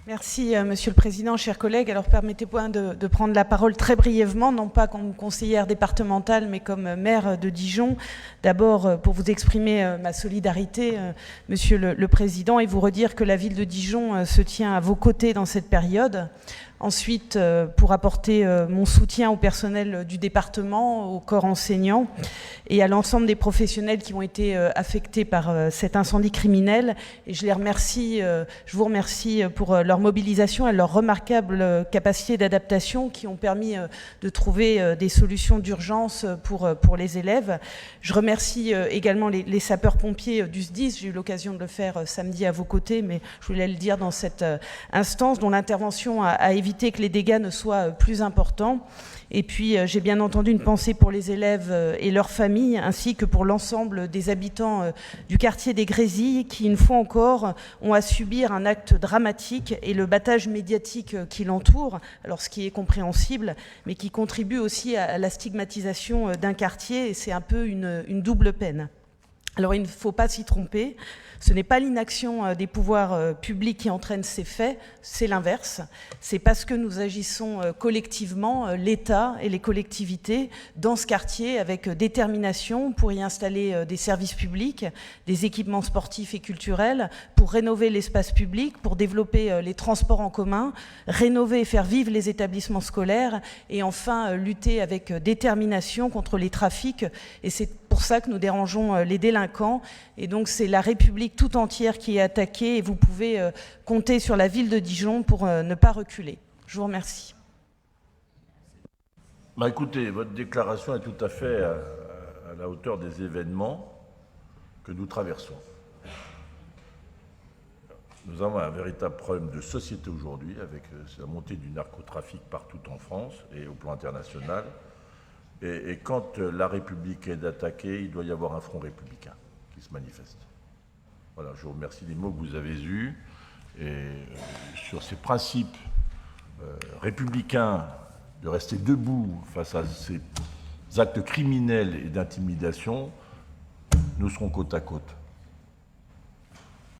Merci, Monsieur le Président, chers collègues. Alors, permettez-moi de prendre la parole très brièvement, non pas comme conseillère départementale, mais comme maire de Dijon. D'abord, pour vous exprimer ma solidarité, Monsieur le Président, et vous redire que la ville de Dijon se tient à vos côtés dans cette période. Ensuite, pour apporter mon soutien au personnel du département, au corps enseignant et à l'ensemble des professionnels qui ont été affectés par cet incendie criminel. Et je vous remercie pour leur mobilisation et leur remarquable capacité d'adaptation qui ont permis de trouver des solutions d'urgence pour les élèves. Je remercie également les sapeurs-pompiers du SDIS. J'ai eu l'occasion de le faire samedi à vos côtés, mais je voulais le dire dans cette instance dont l'intervention a évité que les dégâts ne soient plus importants. Et puis, j'ai bien entendu une pensée pour les élèves et leurs familles, ainsi que pour l'ensemble des habitants du quartier des Grésilles, qui, une fois encore, ont à subir un acte dramatique et le battage médiatique qui l'entoure, alors ce qui est compréhensible, mais qui contribue aussi à la stigmatisation d'un quartier, et c'est un peu une double peine. Alors, il ne faut pas s'y tromper. Ce n'est pas l'inaction des pouvoirs publics qui entraîne ces faits, c'est l'inverse. C'est parce que nous agissons collectivement, l'État et les collectivités, dans ce quartier avec détermination pour y installer des services publics, des équipements sportifs et culturels, pour rénover l'espace public, pour développer les transports en commun, rénover et faire vivre les établissements scolaires et enfin lutter avec détermination contre les trafics. Et c'est pour ça que nous dérangeons les délinquants. Et donc c'est la République tout entière qui est attaquée et vous pouvez compter sur la ville de Dijon pour ne pas reculer. Je vous remercie. Écoutez, votre déclaration est tout à fait à la hauteur des événements que nous traversons. Nous avons un véritable problème de société aujourd'hui avec la montée du narcotrafic partout en France et au plan international. Et quand la République est attaquée, il doit y avoir un front républicain qui se manifeste. Voilà, je vous remercie des mots que vous avez eus. Et sur ces principes républicains de rester debout face à ces actes criminels et d'intimidation, nous serons côte à côte.